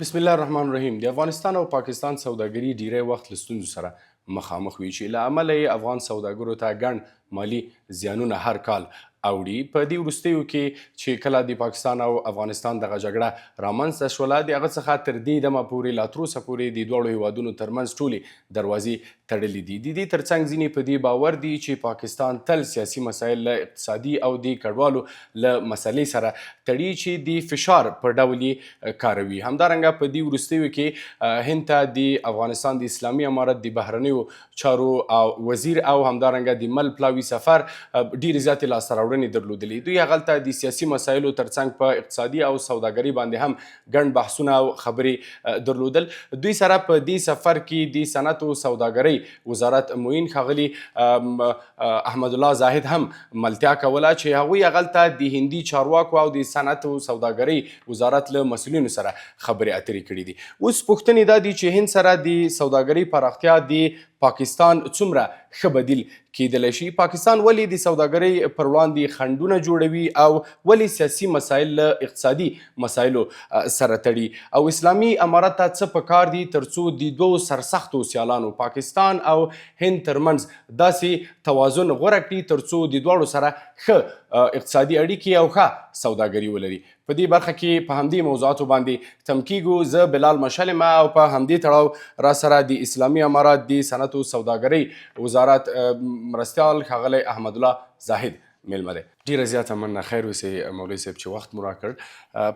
بسم الله الرحمن الرحیم. د افغانستان او پاکستان سوداګري ډیری وخت له ستونزو سره مخامخ وي چې له امله یې افغان سوداګرو ته ګڼ مالي زیانونه هر کال اوړي. په دې وروستیو کې چې کله د پاکستان او افغانستان دغه جګړه رامنځته شوله، د هغه څخه تر دې دمه پورې لا تر اوسه پورې د دواړو هیوادونو ترمنځ ټولې دروازې تړلې دي. د دې ترڅنګ ځینې په دې باور دي چې پاکستان تل سیاسي مسایل له اقتصادي او د کډوالو له مسلې سره تړي چې د فشار په ډول یې کاروي. همدارنګه په دې وروستیو کې هند ته د افغانستان د اسلامي امارت د بهرنیو چارو او وزیر او همدارنګه د مل پلاوي سفر ډېرې زیاتې لاسته راوړنې درلودلې. دوی هغلته د سیاسي مسایلو ترڅنګ په اقتصادي او سوداګرۍ باندې هم ګڼ بحثونه او خبرې درلودل. دوی سره په دې سفر کې د صنعت او سوداګرۍ وزارت معین ښاغلي احمد الله زاهد هم ملتیا کوله چې هغوی هغلته د هندي چارواکو او د صنعت او سوداګرۍ وزارت له مسؤلینو سره خبرې اترې کړي دي. اوس پوښتنې دا دي چې هند سره د سوداګرۍ پراختیا د پاکستان څومره ښه بدیل کیدلی شي؟ پاکستان ولې د سوداګرۍ پر وړاندې خنډونه جوړوي او ولې سیاسي مسایل له اقتصادي مسایلو سره تړي؟ او اسلامي امارت ته څه پکار دي ترڅو د دوو سرسختو سیالانو پاکستان او هند ترمنځ داسې توازن غوره کړي ترڅو د دواړو سره ښه اقتصادي اړیکې او ښه سوداګري ولري؟ په دې برخه کې په همدې موضوعاتو باندې تم کیږو. زه بلال مشل یم او په همدې تړاو را سره د اسلامي امارت د صنعت او سوداګرۍ وزارت مرستیال ښاغلی احمد الله زاهد میلمه دی. ډېره زیاته مننه. خیر اوسئ مولوي صاحب چې وخت مو راکړ.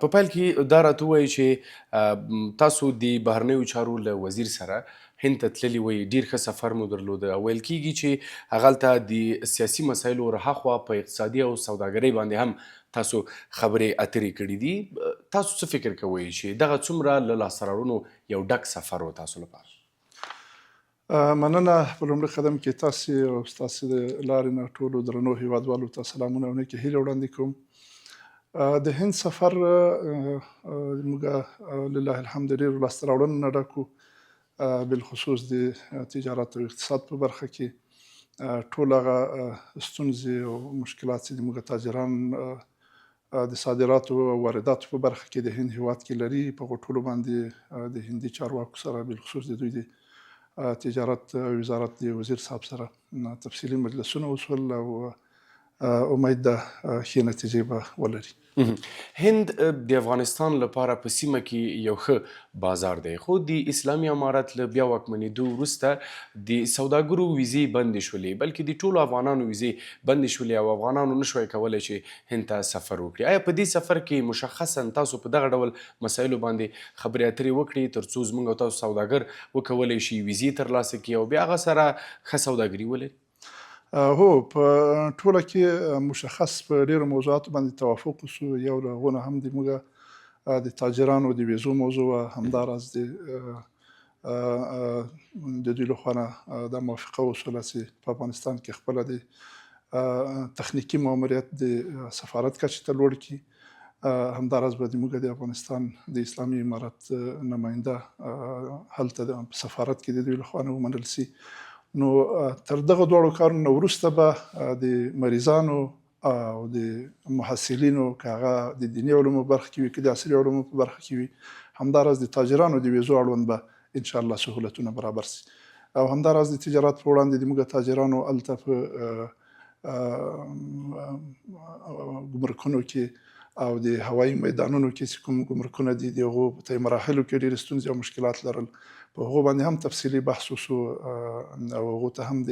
په پیل کې دا راته ووایئ چې تاسو د بهرنیو چارو له وزیر سره هند ته تللي وئ، ډېر ښه سفر مو درلوده. ویل کېږي چې هغلته د سیاسي مسایلو رهاخوا په اقتصادي او سوداګرۍ باندې هم تاسو خبرې اترې کړي دي. تاسو څه فکر کوئ چې دغه څومره له لاسته راوړنو یو ډک سفر و تاسو لپاره؟ مننه. په لومړي قدم کې تاسې او ستاسې د لارې نه ټولو درنو هیوادوالو ته سلامونه او نیکې هیلې وړاندې کوم. د هند سفر موږ لله الحمد ډېرو لاسته راوړنو نه ډک و، بالخصوص د تجارت او اقتصاد په برخه کې. ټول هغه ستونزې او مشکلات چې موږ تاجران د صادراتو او وارداتو په برخه کې د هند هیواد کې لري، په هغو ټولو باندې د هندي چارواکو سره بالخصوص د دوی د تجارت وزارت د وزیر صاحب سره تفصیلي مجلسونه وشول او امید ده ښې نتیجې به ولري. هند د افغانستان لپاره په سیمه کې یو ښه بازار دی، خو د اسلامي امارت له بیا واکمنېدو وروسته د سوداګرو ویزې بندې شولې، بلکې د ټولو افغانانو ویزې بندې شولې او افغانانو نشوی کولی چې هند ته سفر وکړي. آیا په دې سفر کې مشخصا تاسو په دغه ډول مسایلو باندې خبرې اترې وکړي ترڅو زموږ او تاسو سوداګر وکولی شي ویزې ترلاسه کړي او بیا هغه سره ښه سوداګري ولري؟ هو، په ټوله کې مشخص په ډېرو موضوعاتو باندې توافق وشو. یو له هغو نه هم د موږ د تاجرانو د ویزو موضوع وه، همداراز د دوی له خوا نه دا موافقه وشوله چې په افغانستان کې خپله د تخنیکي ماموریت د سفارت کچې ته لوړ کړي. همداراز به موږ د افغانستان د اسلامي امارت نماینده هلته په سفارت کې د دوی له خوا نه ومنل سي. نو تر دغه دواړو کارونو نه وروسته به د مریضانو او د محصلینو، که هغه د دیني علومو برخه کې وي که د عصري علومو په برخه کې وي، همداراز د تاجرانو د ویزو اړوند به انشاءالله سهولتونه برابر سي. او همداراز د تجارت په وړاندې د موږ تاجرانو هلته په ګمرکونو کې او د هوایي میدانونو کې چې کوم ګمرکونه دي د هغو په طی مراحلو کې ډېرې ستونزې او مشکلات لرل. په هغو باندې هم تفصیلي بحث وشو او هغو ته هم د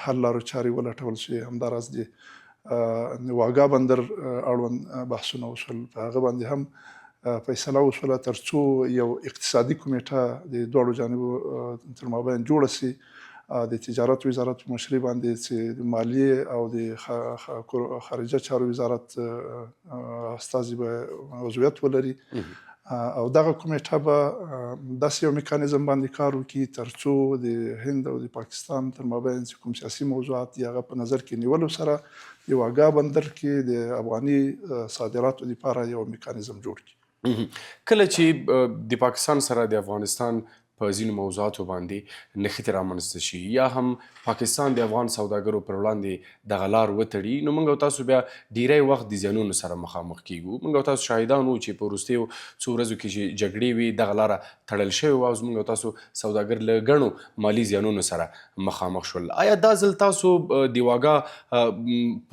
حل لارو چارې ولټول شوې. همداراز د واګا بندر اړوند بحثونه وشول، په هغه باندې هم فیصله وشوله تر څو یو اقتصادي کمیټه د دواړو جانبو تر مابین جوړه سي. د تجارت وزارت په مشرۍ باندې چې د مالیې او د خارجه چارو وزارت استازي به عضویت ولري. او دغه کمیټه به داسې یو میکانیزم باندې کار وکړي تر څو د هند او د پاکستان تر مابین چې کوم سیاسي موضوعات دي هغه په نظر کې نیولو سره د واګا بندر کې د افغاني صادراتو لپاره یو میکانیزم جوړ کړي. کله چې د پاکستان سره د افغانستان په ځینو موضوعاتو باندې نښتې رامنځته شي یا هم پاکستان د افغان سوداګرو پر وړاندې دغه لار وتړي، نو موږ او تاسو بیا ډیری وخت د زیانونو سره مخامخ کیږو. موږ او تاسو شاهدان وو چې په وروستیو څو ورځو کې چې جګړې وي دغه لاره تړل شوې وه او زموږ او تاسو سوداګر له ګڼو مالي زیانونو سره مخامخ شول. آیا دا ځل تاسو د واګا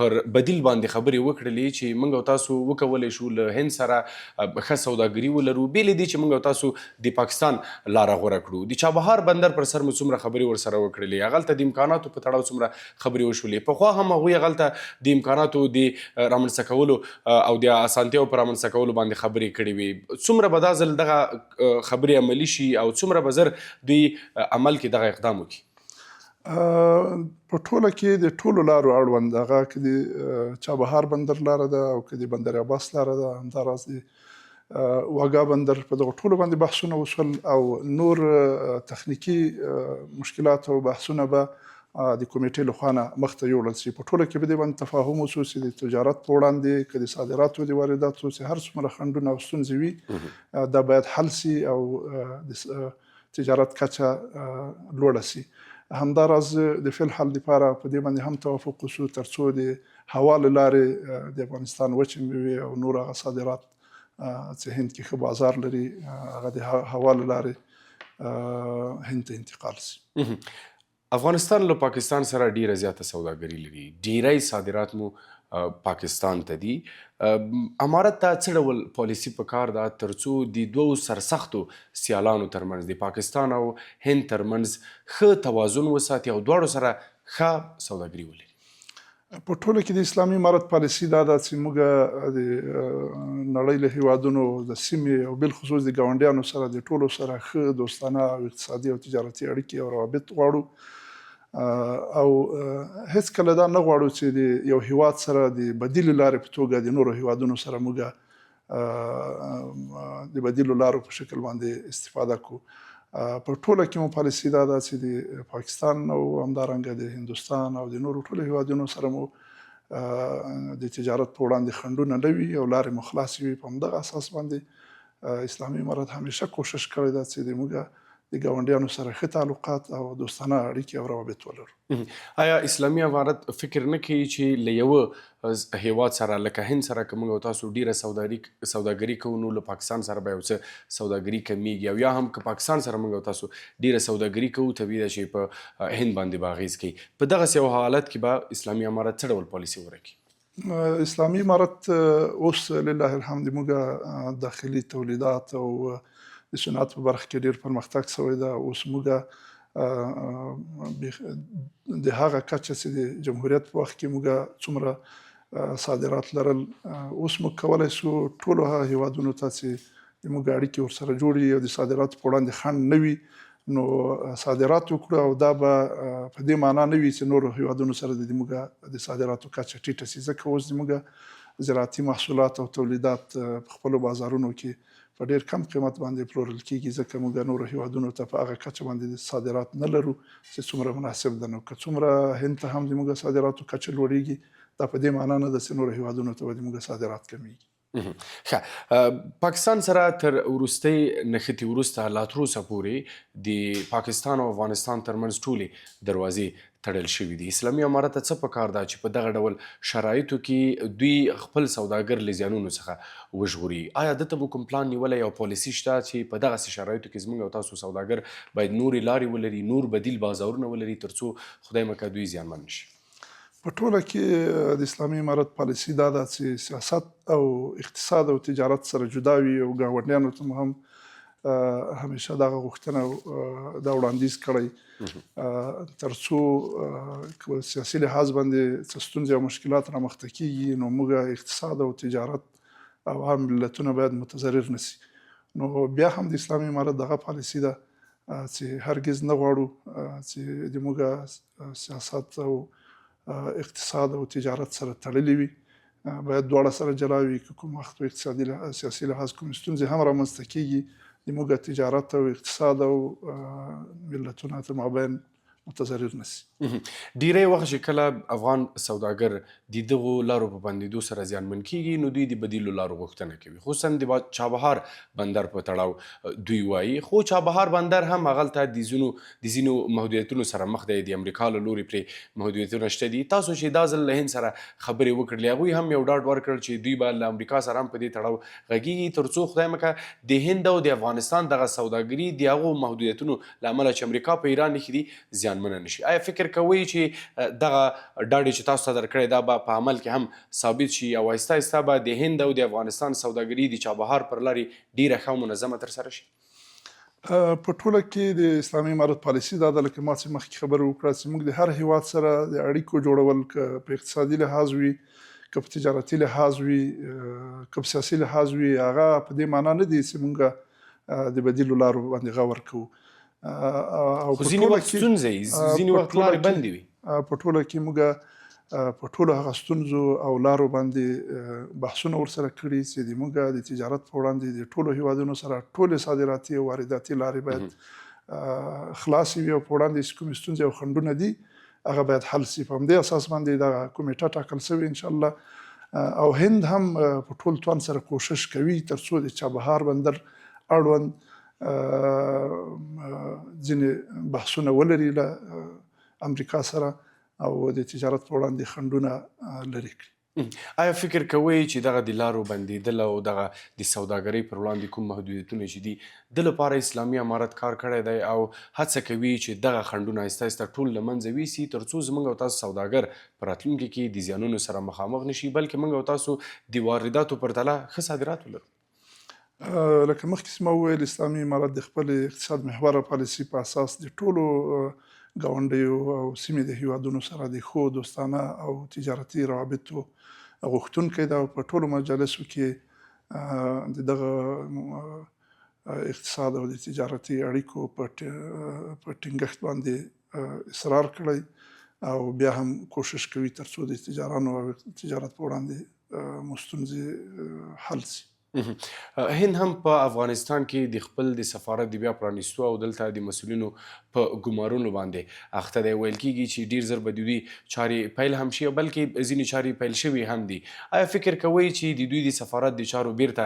پر بدیل باندې خبرې وکړلې چې موږ او تاسو وکولی شو له هند سره ښه سوداګري ولرو، بېلې دي چې موږ او تاسو د پاکستان لاره غوره کړو؟ د چابهار بندر پر سر مو څومره خبرې ورسره وکړلې، هغلته د امکاناتو په تړاو څومره خبرې وشولې، پخوا هم هغوی هغلته د امکاناتو د رامنځته کولو او د اسانتیاو په رامنځته کولو باندې خبرې کړې وې. څومره به دا ځل دغه خبرې عملي شي او څومره به زر دوی عمل کې دغه اقدام وکړي؟ په ټوله کې د ټولو لارو اړوند هغه که د چابهار بندر لاره ده او که د بندر عباس لاره ده، همداراز د واګا بندر، په دغو ټولو باندې بحثونه وشول او نور تخنیکي مشکلات او بحثونه به د کمیټې لخوا نه مخته یوړل شي. په ټوله کې به دې باندې تفاهم وشو چې د تجارت په وړاندې که د صادراتو د وارداتو چې هر څومره خنډونه او ستونزې وي دا باید حل شي او د تجارت کچه لوړه شي. همداراز د فعل حل لپاره په دې باندې هم توافق وشو تر څو د هوا له لارې د افغانستان وچې میوې او نور هغه صادرات چې هند کې ښه بازار لري هغه د هوا له لارې هند ته انتقال شي. افغانستان له پاکستان سره ډیره زیاته سوداګري لري، ډیری صادرات مو پاکستان ته دي. امارت ته څه ډول پالیسي پکار ده تر څو د دوو سرسختو سیالانو ترمنځ د پاکستان او هند ترمنځ ښه توازن وساتي او دواړو سره ښه سوداګري ولري؟ په ټوله کې د اسلامي امارت پالیسي دا ده چې موږ د نړۍ له هیوادونو د سیمې او بالخصوص د ګاونډیانو سره د ټولو سره ښه دوستانه او اقتصادي او تجارتي اړیکې او روابط غواړو او هیڅکله دا نه غواړو چې د یو هیواد سره د بدیلې لارې په توګه د نورو هیوادونو سره موږ د بدیلو لارو په شکل باندې استفاده کوو. په ټوله کې مو پالیسي دا ده چې د پاکستان او همدارنګه د هندوستان او د نورو ټولو هیوادونو سره مو د تجارت په وړاندې خنډونه نه وي او لارې مو خلاصې وي. په همدغه اساس باندې اسلامي امارت همیشه کوشش کړی ده چې موږ د ګاونډیانو سره ښه تعلقات او دوستانه اړیکې او روابط ولرو. آیا اسلامي امارت فکر نه کوي چې له یوه هیواد سره لکه هند سره که موږ او تاسو ډیره سوداګري کوو نو له پاکستان سره به یو څه سوداګري کمیږي، او یا هم که پاکستان سره موږ او تاسو ډیره سوداګري کوو طبیعي ده چې په هند باندې به اغېز کوي. په دغسې یو حالت کې به اسلامي امارت څه ډول پالیسي غوره کړي؟ اسلامي امارت اوس لله الحمد موږ داخلي تولیدات او د صنعت په برخه کې ډېر پرمختګ شوی ده. اوس موږ د هغه کچه چې د جمهوریت په وخت کې موږ څومره صادرات لرل، اوس موږ کولی شو ټولو هغه هیوادونو ته چې موږ اړیکې ورسره جوړې او د صادراتو په وړاندې خنډ نه وي نو صادرات وکړو، او دا به په دې معنا نه وي چې نورو هیوادونو سره د موږ د صادراتو کچه ټیټه شي، ځکه اوس موږ زراعتي محصولات او تولیدات په خپلو بازارونو کې په ډېر کم قیمت باندې پلورل کېږي، ځکه موږ نورو هیوادونو ته په هغه کچه باندې صادرات نه لرو چې څومره مناسب ده. نو که څومره هند ته هم د موږ صادراتو کچه لوړېږي دا په دې معنا نه ده چې نورو هیوادونو ته به د موږ صادرات کمیږي. ښه، پاکستان سره تر وروستۍ نښتې وروسته لا تر اوسه پورې د پاکستان او افغانستان ترمنځ ټولې دروازې تړل شوي دي. اسلامي امارت ته څه پکار ده چې په دغه ډول شرایطو کې دوی خپل سوداګر له زیانونو څخه وژغوري؟ آیا دته مو کوم پلان نیولی او پالیسي شته چې په دغسې شرایطو کې زموږ او تاسو سوداګر باید نورې لارې ولري، نور بدیل بازارونه ولري تر څو خدای مکړه دوی زیانمن نشي؟ په ټوله کې د اسلامي امارت پالیسي دا ده چې سیاست او اقتصاد او تجارت سره جدا وي او ګاونډیانو ته هم همیشه دغه غوښتنه دا وړاندیز کړی تر څو که سیاسي لحاظ باندې څه ستونزې او مشکلات رامخته کېږي نو موږ اقتصاد او تجارت او عام ملتونه باید متضرر نه شي. نو بیا هم د اسلامي امارت دغه پالیسي ده چې هرګز نه غواړو چې د موږ سیاست او اقتصاد او تجارت سره تړلې وي، باید دواړه سره جلا وي. که کوم وخت په اقتصادي سیاسي لحاظ کوم ستونزې هم رامنځته کېږي د موږ تجارت او اقتصاد او ملتونو تر مابین متضرر نه شي. ډیری وخت چې کله افغان سوداګر د دغو لارو په بندېدو سره زیانمن کیږي نو دوی د بدیلو لارو غوښتنه کوي، خصوصا د چابهار بندر په تړاو دوی وایي. خو چابهار بندر هم هغلته د ځینو محدودیتونو سره مخ دی، د امریکا له لوري پرې محدودیتونه شته دي. تاسو چې دا ځل له هند سره خبرې وکړلې، هغوی هم یو ډاډ ورکړل چې دوی به له امریکا سره هم په دې تړاو غږیږي تر څو خدای مکه د هند او د افغانستان دغه سوداګري د هغو محدودیتونو له امله چې امریکا په ایران ایښي دي زیانمنه نشي. آیا فکر کوئ چې دغه ډاډ چې تاسو ته درکړی دا به په عمل کې هم ثابت شي او آهسته آهسته به د هند او د افغانستان سوداګري د چابهار پر لارې ډیره ښه او منظمه ترسره شي؟ په ټوله کې د اسلامي امارت پالیسي دا ده، لکه ما چې مخکې خبره وکړه چې موږ د هر هیواد سره د اړیکو جوړول، که په اقتصادي لحاظ وي، که په تجارتي لحاظ وي، که په سیاسي لحاظ وي، هغه په دې معنا نه دی چې موږ د بدیلو لارو باندې غور کوو. خو ځینې وخت ستونزه وي، ځینې وخت لارې بندې وي. په ټوله کې موږ په ټولو هغه ستونزو او لارو باندې بحثونه ورسره کړي چې د موږ د تجارت په وړاندې د ټولو هیوادونو سره ټولې صادراتي او وارداتي لارې باید خلاصې وي او په وړاندې چې کومې ستونزې او خنډونه دي هغه باید حل شي. په همدې اساس باندې دغه کمیټه ټاکل شوې انشاءالله. او هند هم په ټول توان سره کوشش کوي تر څو د چابهار بندر اړوند ځینې بحثونه ولري له امریکا سره او د تجارت په وړاندې خنډونه لرې کړي. آیا فکر کوئ چې دغه د لارو بندېدل او دغه د سوداګرۍ پر وړاندې کوم محدودیتونه چې دي د لپاره اسلامي امارت کار کړی دی او هڅه کوي چې دغه خنډونه آهسته آهسته ټول له منځه ویسي تر څو زموږ او تاسو سوداګر په راتلونکي کې د زیانونو سره مخامخ نشي، بلکې موږ او تاسو د وارداتو پرتله ښه صادرات ولرو؟ لکه مخکې چې ما وویل، اسلامي امارت د خپل اقتصاد محوره پالیسي په اساس د ټولو ګاونډیو او سیمې د هیوادونو سره د ښو دوستانه او تجارتي روابطو غوښتونکی ده او په ټولو مجالسو کې د دغه اقتصاد او د تجارتي اړیکو په ټینګښت باندې اصرار کړی او بیا هم کوشش کوي تر څو د تجارانو او تجارت په وړاندې مو ستونزې حل شي. هند هم په افغانستان کې د خپل د سفارت د بیا پرانیستو او دلته د مسؤلینو په ګمارونو باندې اخته دی. ویل کېږي چې ډیر زر به د دوی چارې پیل هم شي، بلکې ځینې چارې پیل شوي هم دي. آیا فکر کوئ چې د دوی د سفارت د چارو بیرته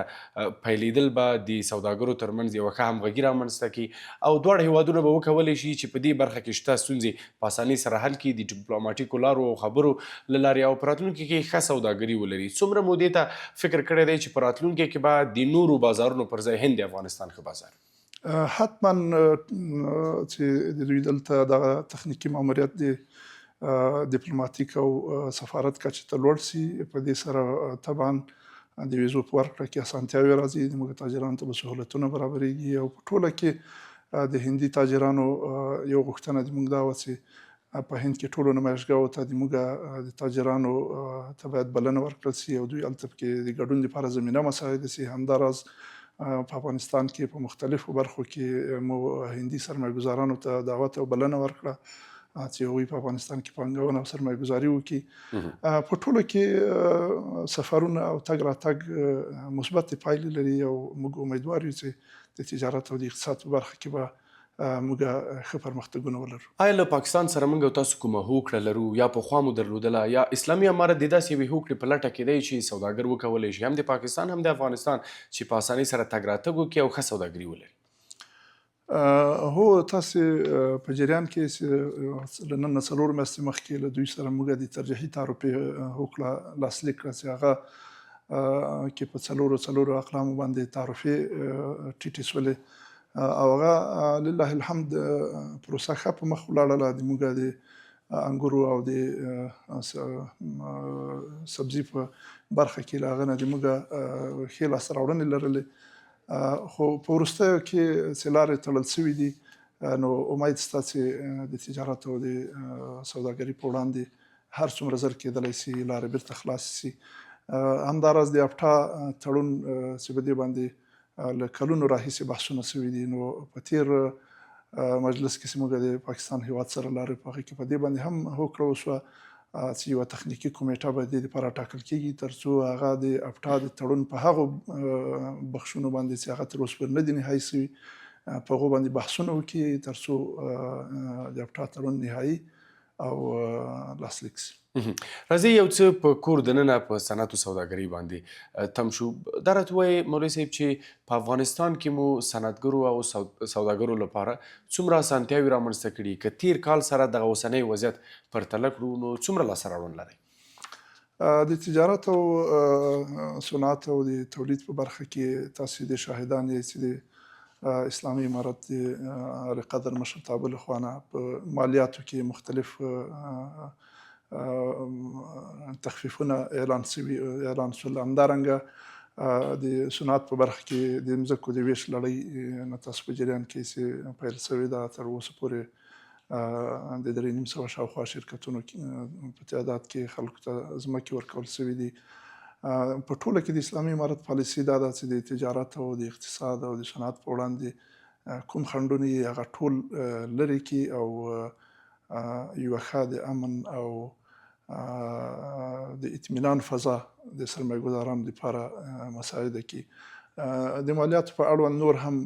پیلېدل به د سوداګرو ترمنځ یوه ښه همغږي رامنځته کړي او دواړه هیوادونه به وکولی شي چې په دې برخه کې شته ستونزې په اسانۍ سره حل کړي د ډیپلوماټیکو لارو او خبرو له لارې او په راتلونکي کې ښه سوداګري ولري؟ څومره مودې ته فکر کړی دی چې په راتلونکي کې به د نورو بازارونو پر ځای هند د افغانستان ښه بازار؟ حتما چې د دوی دلته دغه تخنیکي ماموریت د ډیپلوماټیک او سفارت کچې ته لوړ شي، په دې سره طبعا د ویزو په ورکړه کې اسانتیاوې راځي، زموږ تاجرانو ته به سهولتونه برابرېږي او په ټوله کې د هندي تاجرانو یو غوښتنه د موږ دا وه چې په هند کې ټولو نمایشګاهو ته د موږ د تاجرانو ته باید بلنه ورکړل شي او دوی هلته کې د ګډون لپاره زمینه مساعده شي. همداراز په افغانستان کې په مختلفو برخو کې مو هندي سرمایه ګزارانو ته دعوت او بلنه ورکړه چې هغوی په افغانستان کې پانګونه او سرمایه ګزاري وکړي. په ټوله کې سفرونه او تګ راتګ مثبتې پایلې لري او موږ امیدوار یو چې د تجارت او د اقتصاد په برخه کې به موږ ښه پرمختګونه ولرو. آیا له پاکستان سره موږ او تاسو کومه هوکړه لرو یا پخوا مو درلودله یا اسلامي امارت د داسې یوې هوکړې په لټه کې دی چې سوداګر وکولی شي هم د پاکستان هم د افغانستان چې په اسانۍ سره تګ راتګ وکړي او ښه سوداګري ولري؟ هو تاسې په جریان کې چې له نن نه 4 میاشتې مخکې له دوی سره موږ د ترجیحي تعرفې هوکړه لاسلیک کړه چې هغه کې په څلورو اقلامو باندې تعرفې ټیټې شولې او هغه لله الحمد پروسه ښه په مخ ولاړله. د موږ د انګورو او د سبزي په برخه کې له هغه نه د موږ ښې لاسته راوړنې لرلې، خو په وروستیو کې چې لارې تړل شوي دي نو امید شته چې د تجارت او د سوداګري په وړاندې هر څومره زر کېدلی شي لارې بیرته خلاصې شي. همداراز د افټا تړون چې په دې باندې له کلونو راهیسې بحثونه شوي دي، نو په تیر مجلس کې چې موږ د پاکستان هیواد سره لارې په هغې کې په دې باندې هم هوکړه وشوه چې یوه تخنیکي کمیټه به د دې لپاره ټاکل کېږي تر څو هغه د افټا د تړون په هغو بخشونو باندې چې هغه تر اوسه پورې نه دي نهایي شوي په هغو باندې بحثونه وکړي تر څو د افټا تړون نهایي او لاسلیک شي. راځئ یو څه په کور دننه په صنعت او سوداګرۍ باندې تم شو. دا راته ووایئ مولوي صاحب چې په افغانستان کې مو صنعتګرو او سوداګرو لپاره څومره اسانتیاوې رامنځته کړي؟ که تیر کال سره دغه اوسنی وضعیت پرتله کړو نو څومره لاسته راوړنه لرئ؟ د تجارت او صنعت او د تولید په برخه کې تاسو د شاهدان یې چې د اسلامي امارت د قدر مشرتابه لخوا نه په مالیاتو کې مختلف تخفیفونه اعلان شول. همدارنګه د صنعت په برخه کې د مځکو د ویش لړۍ نه تاسو په جریان کې چې پیل شوې ده، تر اوسه پورې د 3,500 شاوخوا شرکتونو په تعداد کې خلکو ته ځمکې ورکول شوي دي. په ټوله کې د اسلامي امارت پالیسي دا ده چې د تجارت او د اقتصاد او د صنعت په وړاندې کوم خنډونه یې هغه ټول لرې کړي او یوه ښه د امن او د اطمینان فضا د سرمایه ګزارانو لپاره مساعده کړي. د مالیاتو په اړوند نور هم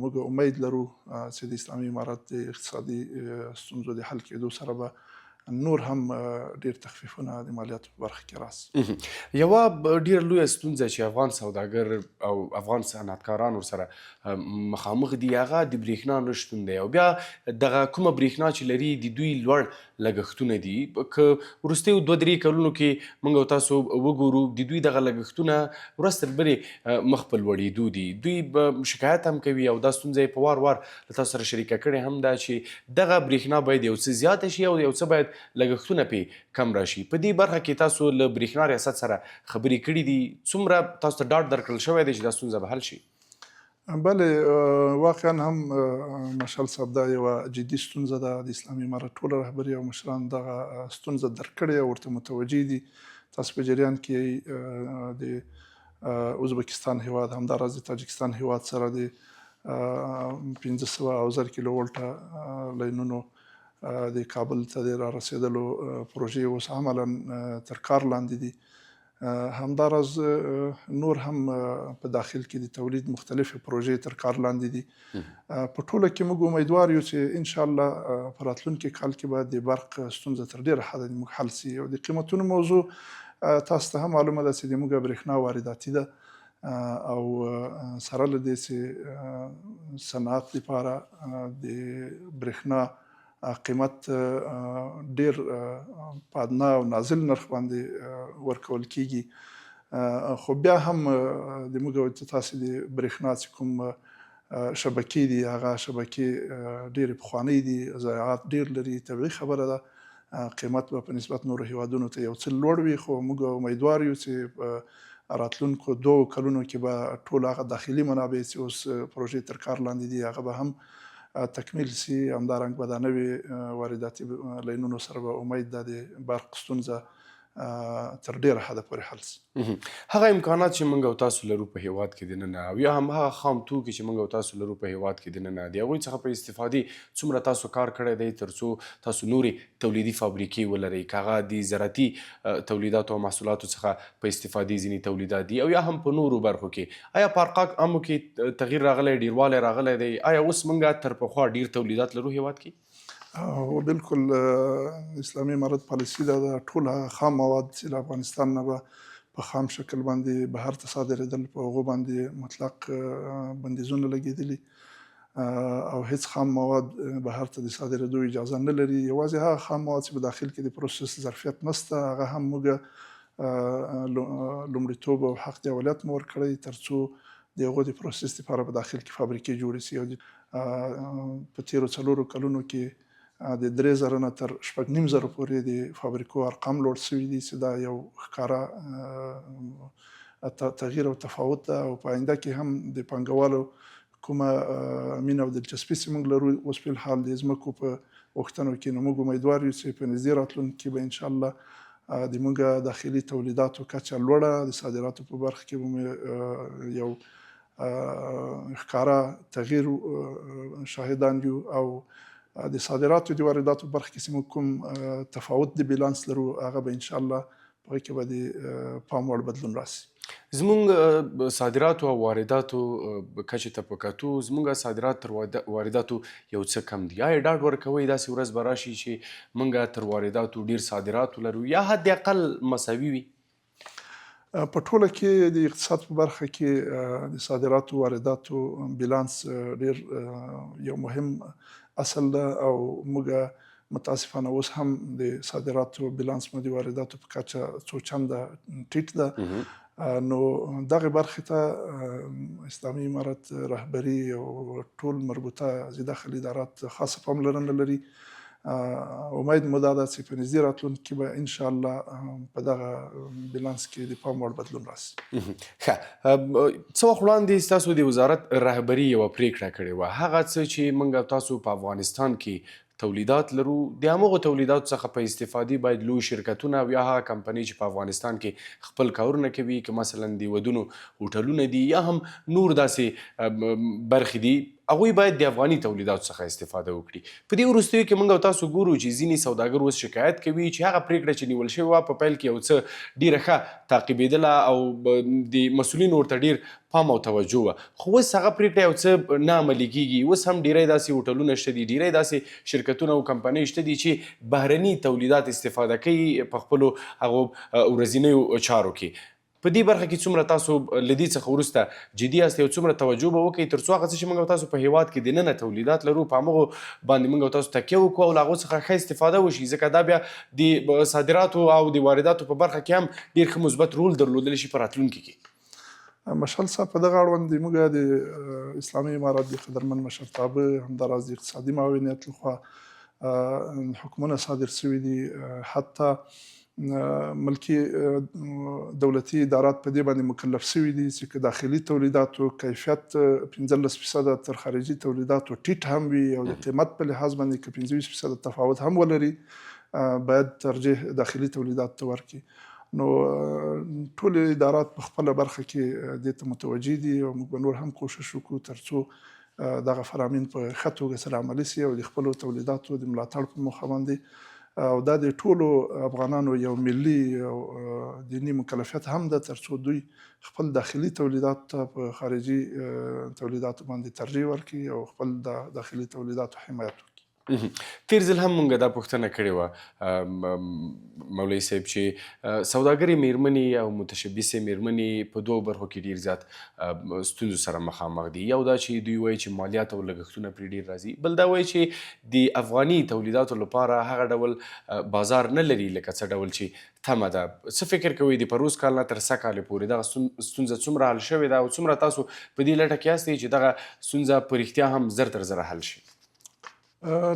موږ امید لرو چې د اسلامي امارت د اقتصادي ستونزو د حل کېدو سره به نور هم ډیر تخفیفونه د مالیاتو په برخه کې راسي. یوه ډیره لویه ستونزه چې افغان سوداګر او افغان صنعتکاران ورسره مخامخ دي هغه د برېښنا نشتون دی، او بیا دغه کومه برېښنا چې لري د دوی لوړ لګښتونه دي. که وروستیو 2-3 کلونو کې موږ او تاسو وګورو د دوی دغه لګښتونه ورځ تر بلې مخ په لوړېدو دي. دوی به شکایت هم کوي او دا ستونزه یې په وار له تاسو سره شریکه کړې هم ده چې دغه برېښنا باید یو څه زیاته شي او یو څه باید لګښتونه پې کم راشي. په دې برخه کې تاسو له برېښنا ریاست سره خبرې کړي دي؟ څومره تاسو ته ډاډ درکړل شوی دی چې دا ستونزه به حل شي؟ بله، واقعا هم مشال صاحب دا یوه جدي ستونزه ده. د اسلامي امارت ټوله رهبري او مشران دغه ستونزه درک کړې او ورته متوجه دي. تاسو په جریان کې د ازبکستان هیواد همداراز د تاجکستان هیواد سره د 1500 او 1000 کیلو ولټه لاینونو د کابل ته د را رسېدلو پروژې اوس عملا تر کار لاندې دي. همداراز نور هم په داخل کې د تولید مختلفې پروژې تر کار لاندې دي. په ټوله کې موږ امیدوار یو چې انشاءالله په راتلونکي کال کې به د برق ستونزه تر ډېره حده زموږ حل شي. او د قیمتونو موضوع تاسو ته هم معلومه ده چې د موږ برېښنا وارداتي ده او سره له دې چې صنعت لپاره د برېښنا قیمت ډیر په ادنا او نازل نرخ باندې ورکول کیږي. خو بیا هم د موږ تاسو د برېښنا چې کوم شبکې دي هغه شبکې ډیر پخوانۍ دي، ضایعات ډیر لري. طبیعي خبره ده قیمت به په نسبت نورو هیوادونو ته یو څه لوړ وي، خو موږ امیدوار یو چې په راتلونکو 2 کلونو کې به ټول هغه داخلي منابع چې اوس پروژې تر کار لاندې دي هغه به هم تکمیل شي. همدارنګه به د نوې وارداتي لاینونو سره به امید ده د برق ستونزه تر ډېره حده پورې حل شي. هغه امکانات چې موږ او تاسو لرو په هیواد کې دننه او یا هم هغه خام توکي چې موږ او تاسو لرو په هیواد کې دننه د هغوی څخه په استفادې څومره تاسو کار کړی دی تر څو تاسو نورې تولیدي فابریکې ولرئ؟ که هغه د زراعتي تولیداتو او محصولاتو څخه په استفادې ځینې تولیدات دي او یا هم په نورو برخو کې، آیا په ارقام عامو کې تغییر راغلی، ډیروالی راغلی دی؟ آیا اوس موږ تر پخوا ډیر تولیدات لرو هیواد کې؟ او بالکل اسلامي امارت پالیسي ده د ټول خام مواد چې له افغانستان نه به په خام شکل باندې بهر ته صادرېدل په هغو باندې مطلق بندیزونه لګېدلي او هیڅ خام مواد بهر ته د صادرېدو اجازه نه لري. یوازې هغه خام مواد چې په داخل کې د پروسس ظرفیت نشته هغه هم موږ لومړیتوب او حق د اولویت مو ورکړی تر څو د هغو د پروسس لپاره په داخل کې فابریکې جوړې شي. او په تېرو 4 کلونو کې د 3000 نه تر 6500 پورې د فابریکو ارقام لوړ شوي دي چې دا یو ښکاره تغییر او تفاوت ده. او په آینده کې هم د پانګوالو کومه مینه او دلچسپي چې موږ لرو اوس په الحال د ځمکو په غوښتنو کې، نو موږ امیدوار یو چې په نږدې راتلونکي کې به انشاءالله د موږ داخلي تولیداتو کچه لوړه، د صادراتو په برخه کې به یو ښکاره تغییر شاهدان یو. او د صادراتو د وارداتو برخه کې چې موږ کوم تفاوت د بیلانس لرو هغه به انشاءالله په هغې کې به د پام وړ بدلون راسي. زمونږ صادراتو او وارداتو کچې ته په کتو زمونږ صادرات تر وارداتو یو څه کم دي. آیا ډاډ ورکوئ داسې ورځ به راشي چې مونږ تر وارداتو ډیر صادرات ولرو یا حد اقل مساوي وي؟ په ټوله کې د اقتصاد په برخه کې د صادراتو وارداتو بیلانس ډیر یو مهم اصل ده او موږ متاسفانه اوس هم د صادراتو بیلانس مو د وارداتو په کچه څو چنده ټیټ ده. نو دغه برخې ته اسلامي امارت رهبري او ټول مربوطه داخل ادارات خاصه پاملرنه لري. امید مو دا ده چې په نږدې راتلونکي کې به انشاءالله په دغه بیلانس کې د پام وړ بدلون راسي. ښه، څه وخت وړاندې ستاسو د وزارت رهبري یوه پریکړه کړې وه، هغه څه چې موږ تاسو په افغانستان کې تولیدات لرو د همغو تولیداتو څخه په استفادې باید لوی شرکتونه او یا هغه کمپنۍ چې په افغانستان کې خپل کارونه کوي که مثلا د ودونو هوټلونه دي یا هم نور داسې برخې دي هغوی باید د افغاني تولیداتو څخه استفاده وکړي. په دې وروستیو کې موږ تاسو ګورو چې ځینې سوداګر اوس شکایت کوي چې هغه پریکړه چې نیول شوې وه په پیل کې یو څه ډیره ښه تعقیبېدله او د مسؤلینو ورته ډیر پام او توجه وه، خو اوس هغه پریکړه یو څه نه عملي کیږي. اوس هم ډیری داسې هوټلونه شته دي، ډیری داسې شرکتونه او کمپنۍ شته دي چې بهرني تولیدات استفاده کوي په خپلو هغو ورځنیو چارو کې. په دې برخه کې څومره تاسو له دې څخه وروسته جدي یاست او څومره توجه به وکړئ تر څو هغه څه چې موږ تاسو په هیواد کې دننه تولیدات لرو په همغو باندې موږ تاسو تکیه وکړو او له هغو څخه ښه استفاده وشي، ځکه دا بیا د صادراتو او د وارداتو په برخه کې هم ډېر ښه مثبت رول درلودلی شي په راتلونکي کې. مشال صاحب په دغه اړوند موږ د اسلامي امارت د قدرمن مشرتابه همداراز د اقتصادي معاونیت لخوا حکمونه صادر شوي دي. حتی ملکی دولتي ادارات په دې باندې مکلف شوي دي چې که داخلي تولیداتو کیفیت 15% تر خارجي تولیداتو ټیټ هم وي او د قیمت په لحاظ باندې که 25% تفاوت هم ولري باید ترجیح داخلي تولیداتو ته ورکړي. نو ټول ادارات په خپله برخه کې دې ته متوجه دي او موږ به نور هم کوشش وکړو تر څو دغه فرامین په ښه توګه سره عملي سي او د خپلو تولیداتو د ملاتړ په موخه باندې او دا د ټولو افغانانو یو ملي او دیني مکلفیت هم ده تر څو دوی خپل داخلي تولیدات ته په خارجي تولیداتو باندې ترجیح ورکړي او خپل داخلي تولیداتو حمایت وکړي. تیر ځل هم موږ دا پوښتنه کړې وه مولوي صاحب چې سوداګرې میرمنې او متشبثې میرمنې په دوو برخو کې ډیر زیات ستونزو سره مخامخ دي. یو دا چې دوی وایي چې مالیات او لګښتونه پرې ډیر راځي، بل دا وایي چې د افغاني تولیداتو لپاره هغه ډول بازار نه لري لکه څه ډول چې تمه ده. څه فکر کوئ د پروز کال نه تر څه کالې پورې دغه ستونزه څومره حل شوې ده او څومره تاسو په دې لټه کې یاستئ چې دغه ستونزه په رښتیا هم زر تر زره حل شي؟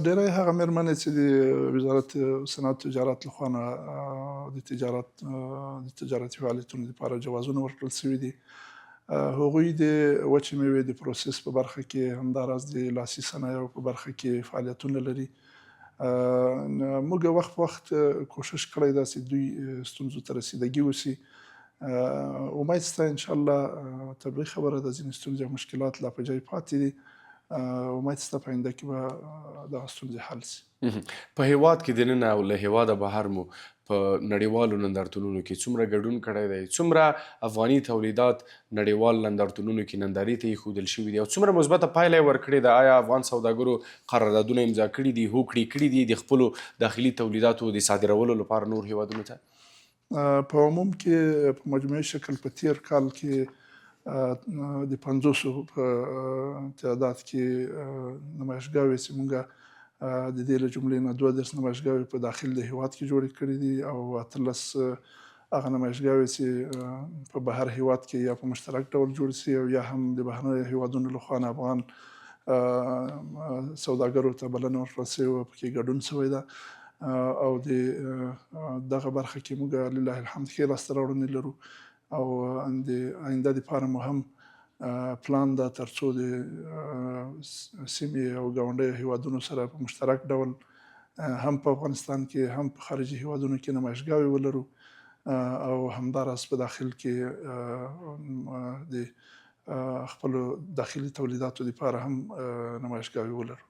ډیری هغه میرمنې چې د وزارت صنعت تجارت لخوا نه د تجارتي فعالیتونو لپاره جوازونه ورکړل شوي دي، هغوی د وچې میوې د پروسس په برخه کې همداراز د لاسي صنایعو په برخه کې فعالیتونه لري. موږ وخت په وخت کوشش کړی ده چې دوی ستونزو ته رسیدګي وشي. امید شته انشاءالله طبیعي خبره ده ځینې ستونزې او مشکلات لا په جای پاتې دي. امید شته په آینده کې به دغه ستونزې حل شي. په هیواد کې دننه او له هیواده بهر مو په نړیوالو نندارتونونو کې څومره ګډون کړی دی؟ څومره افغاني تولیدات نړیوال نندارتونونو کې نندارې ته ایښودل شوي دي او څومره مثبته پایله یې ورکړې ده؟ آیا افغان سوداګرو قراردادونه امضا کړي دي، هوکړې کړي دي د خپلو داخلي تولیداتو د صادرولو لپاره نور هیوادونو ته؟ په عموم کې په مجموعي شکل په تیر کال کې د 50 په تعداد کې نمایشګاوې چې موږ د دې له جملې نه 32 نمایشګاوې په داخل د هیواد کې جوړې کړي دي او 18 هغه نمایشګاوې چې په بهر هیواد کې یا په مشترک ډول جوړ شي او یا هم د بهرنیو هیوادونو لخوا نه افغان سوداګرو ته بلنه ورکړل شوې وه، پکې ګډون شوی ده او د دغه برخه کې موږ لله الحمد ښې لاسته راوړنې لرو او د آینده دپاره مو هم پلان ده تر څو د سیمې او ګاونډیو هیوادونو سره په مشترک ډول هم په افغانستان کې هم په خارجي هیوادونو کې نمایشګاوې ولرو او همداراز په داخل کې د خپلو داخلي تولیداتو لپاره هم نمایشګاوې ولرو.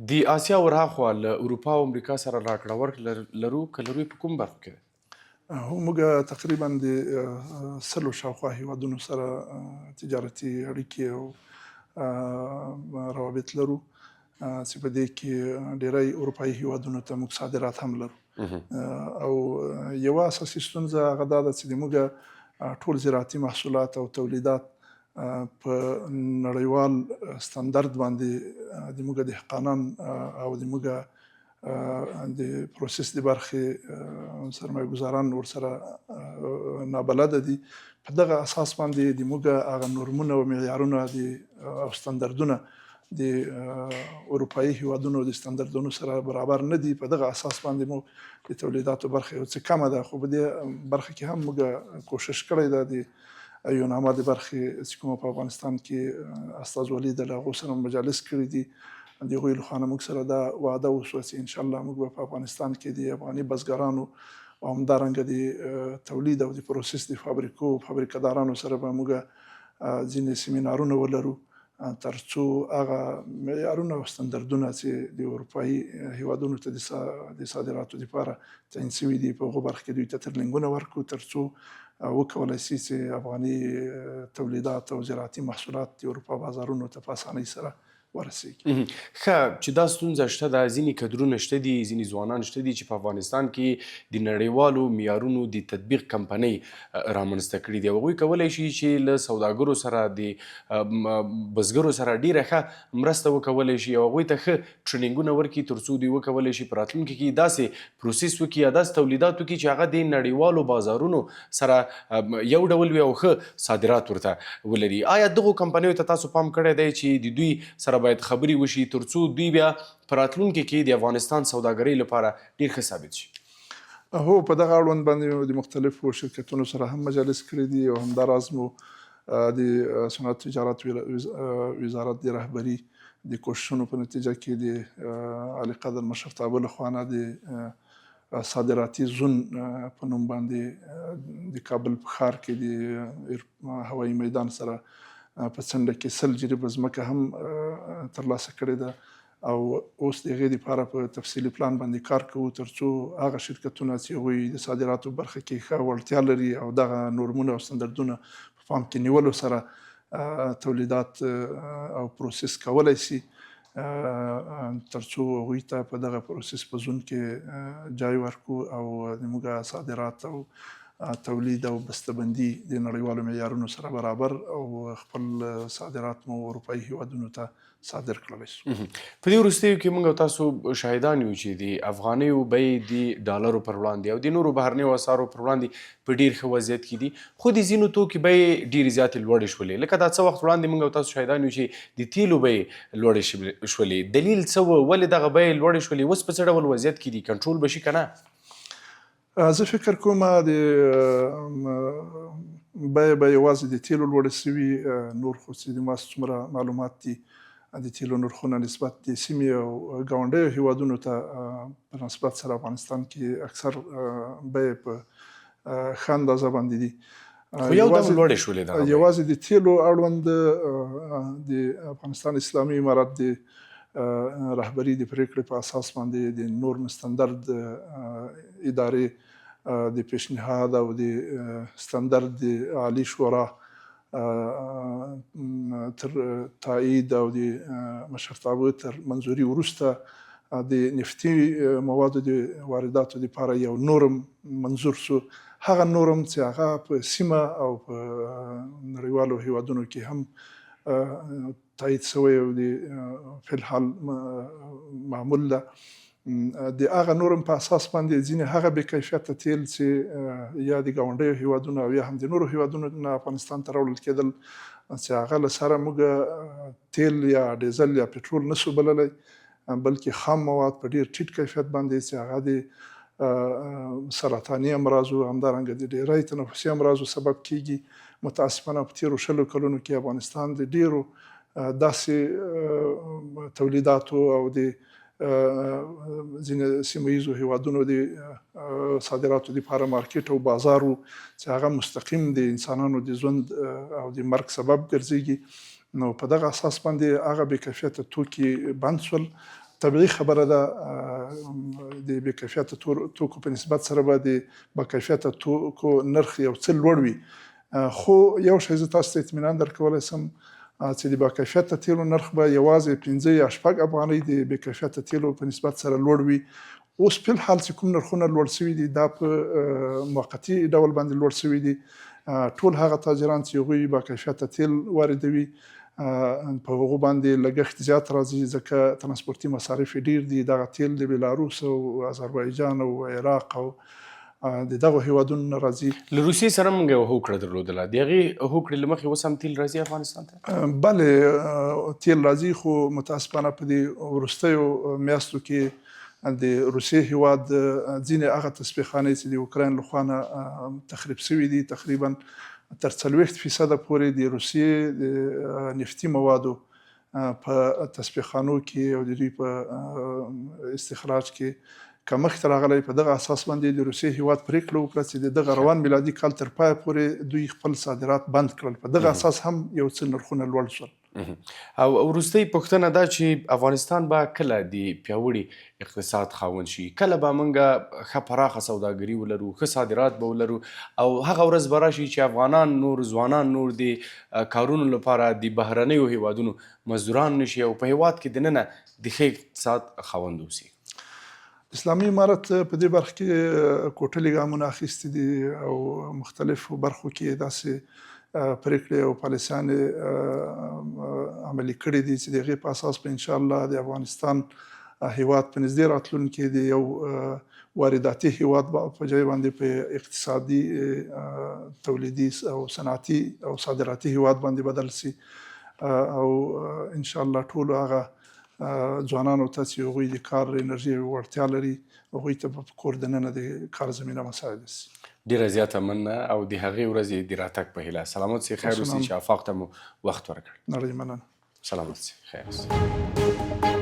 د آسیا ورهاخوا له اروپا او امریکا سره راکړه ورکړه لرو که لرو په کوم برخو کې ده؟ موږ تقریبا د سلو شاوخوا هیوادونو سره تجارتي اړیکې او روابط لرو چې په دې کې ډیری اروپایي هیوادونو ته موږ صادرات هم لرو او یوه اساسي ستونزه هغه دا ده چې موږ ټول زراعتي محصولات او تولیدات په نړیوال ستاندرد باندې د موږ دهقانان او د موږ د پروسس د برخې سرمایه ګزاران ورسره نابلده دي. په دغه اساس باندې د موږ هغه نورمونه او معیارونه او ستاندردونه د اروپایي هیوادونو د ستاندردونو سره برابر نه دي. په دغه اساس باندې مو د تولیداتو برخه یو څه کمه ده، خو په دې برخه کې هم موږ کوشش کړی ده د یوناما د برخې چې کومه په افغانستان کې استازولي ده له هغو سره مجالس کړي دي. د هغوی له خوا نه موږ سره دا وعده وشوه چې انشاءالله موږ به په افغانستان کې د افغاني بزګرانو او همدارنګه د تولید او د پروسس د فابریکهدارانو سره به موږ ځینې سیمینارونه ولرو تر څو هغه معیارونه او ستاندردونه چې د اروپایي هیوادونو ته د صادراتو لپاره تعیین شوي دي په هغو برخو کې دوی ته ترلینګونه ورکړو تر څو وکولی شي چې افغاني تولیدات او زراعتي محصولات د اروپا بازارونو ته په اسانۍ سره ورسیږي. ښه، چې دا ستونزه شته ده، ځینې کدرونه شته دي، ځینې ځوانان شته دي چې په افغانستان کې د نړیوالو معیارونو د تطبیق کمپنۍ رامنځته کړي دي. هغوی کولی شي چې له سوداګرو سره د بزګرو سره ډیره ښه مرسته وکولی شي او هغوی ته ښه ټریننګونه ورکړي تر څو دوی وکولی شي په راتلونکي کې داسې پروسس وکړي یا داسې تولیدات وکړي چې هغه د نړیوالو بازارونو سره یو ډول وي او ښه صادرات ورته ولري. آیا دغو کمپنیو ته تاسو پام کړی دی چې د دوی سره باید خبرې وشي تر څو دوی بیا په راتلونکي کې د افغانستان سوداګرۍ لپاره ډېر ښه ثابت شي؟ هو په دغه اړوند باندې د مختلفو شرکتونو سره هم مجالس کړي دي او همداراز مو د صنعت تجارت وزارت د رهبري د کوششونو په نتیجه کې د عالی قدر مشرتابه له خوا نه د صادراتي زون په نوم باندې د کابل په ښار کې د هوایي میدان سره په څنډه کې 100 جریبه ځمکه هم ترلاسه کړې ده او اوس د هغې دپاره په تفصیلي پلان باندې کار کوو تر څو هغه شرکتونه چې هغوی د صادراتو برخه کې ښه وړتیا لري او دغه نورمونه او ستاندردونه په پام کې نیولو سره تولیدات او پروسس کولی شي تر څو هغوی ته په دغه پروسس په زون کې جای ورکړو او زموږ صادرات او تولید او بسته‌بندي د نړیوالو معیارونو سره برابر او خپل صادرات مو اروپایي هیوادونو ته صادر کړلی شو. په دې وروستیو کې موږ او تاسو شاهدان یو چې د افغانیو بیې د ډالرو پر وړاندې او د نورو بهرنیو اسعارو پر وړاندې په ډېر ښه وضعیت کې دي، خو د ځینو توکو بیې ډېرې زیاتې لوړې شولې. لکه دا څه وخت وړاندې موږ او تاسو شاهدان یو چې د تیلو بیې لوړې شولې. دلیل څه و؟ ولې دغه بیې لوړې شولې؟ اوس په څه ډول وضعیت کې دي؟ کنټرول به شي که نه؟ زه فکر کوم د بیې به یوازې د تیلو لوړې شوي، نور خو چې د ما څومره معلومات دي د تیلو نرخونه نسبت د سیمې او ګاونډیو هیوادونو ته په نسبت سره افغانستان کې اکثر بیې په ښه اندازه باندې دي. خو یو دم لوړې شولې دغه بیې. یوازې د تیلو اړوند د افغانستان اسلامي امارت د رهبري د پریکړې په اساس باندې د نورم ستاندرد ادارې د پیشنهاد او د ستاندرد د عالی شورا تر تایید او د مشرتابه تر منظوري وروسته د نفتي موادو د وارداتو لپاره یو نورم منظور شو. هغه نورم چې هغه په سیمه او په نړیوالو هیوادونو کې هم تایید شوی او د فلحال معمول ده. د هغه نورم په اساس باندې ځینې هغه بې کیفیته تیل چې یا د ګاونډیو هیوادونو او یا هم د نورو هیوادونو نه افغانستان ته راوړل کېدل چې هغه له سره موږ تیل یا ډیزل یا پټرول نشو بللی، بلکې خام مواد په ډېر ټیټ کیفیت باندې چې هغه د سرطاني امراضو همدارنګه د ډېری تنفسي امراضو سبب کیږي. متاسفانه په تېرو 20 کلونو کې افغانستان د ډېرو داسې تولیداتو او د ځینې سیمه ییزو هیوادونو د صادراتو لپاره مارکیټ او بازار و چې هغه مستقیم د انسانانو د ژوند او د مرګ سبب ګرځېږي. نو په دغه اساس باندې هغه بې کیفیته توکي بند شول طبیعي خبره ده د بې کیفیته توکو په نسبت سره به د با کیفیته توکو نرخ یو څه لوړ وي خو یو شی زه تاسو ته اطمینان درکولی سم چې د با کیفیته تیلو نرخ به یوازې 5 یا 6 افغانۍ د بې کیفیته تیلو په نسبت سره لوړ وي. اوس په حال چې کوم نرخونه لوړ شوي دي دا په موقتي ډول باندې لوړ شوي دي. ټول هغه تاجران چې هغوی با کیفیته تیل واردوي په هغو باندې لګښت زیات راځي ځکه ترانسپورتي مصارف یې ډېر دي. دغه تیل د بلاروس او آذربایجان او عراق او د دغو هیوادونو نه راځي. له روسیې سره موږ یوه هوکړه درلودله، د هغې هوکړې له مخې اوس هم تیل راځي افغانستان ته؟ بلې تیل راځي خو متاسفانه په دې وروستیو میاشتو کې د روسیې هیواد ځینې هغه تصفیه چې د اوکراین له خوا نه تخریب شوي دي تقریبا تر 40% پورې د روسیې د نفتي موادو په تصفیه خانو کې او د دوی په استخراج کې کمښت راغلی. په دغه اساس باندې د روسیې هیواد پرېکړه وکړه چې د دغه روان میلادي کال تر پایه پورې دوی خپل صادرات بند کړل. په دغه اساس هم یو څه نرخونه لوړ شول. او وروستۍ پوښتنه دا چې افغانستان به کله د پیاوړي اقتصاد خاوند شي، کله به موږ ښه پراخه سوداګري ولرو، ښه صادرات به ولرو او هغه ورځ به راشي چې افغانان نور ځوانان نور د کارونو لپاره د بهرنیو هیوادونو مزدوران نشي او په هیواد کې دننه د ښه اقتصاد خاوند اوسي. اسلامي امارت په دې برخه کې کوټلي ګامونه اخیستي دي او مختلفو برخو کې داسې پریکړې او پالیسیانې عملي کړي دي چې د هغې په اساس به انشاءالله د افغانستان هیواد په نږدې راتلونکي کې د یو وارداتي هیواد په ځای باندې په اقتصادي تولیدي او صنعتي او صادراتي هیواد باندې بدل شي او انشاءالله ټول هغه ځوانانو ته چې هغوی د کار انرژي وړتیا لري هغوی ته په کور دننه د کار زمینه مساعد شي. ډېره زیاته مننه او د هغې ورځې د راتګ په هیله. سلامت سي، خیر اوسئ چې افاق ته مو وخت ورکړ. نړۍ مننه. سلامت سي، خیر اوسئ.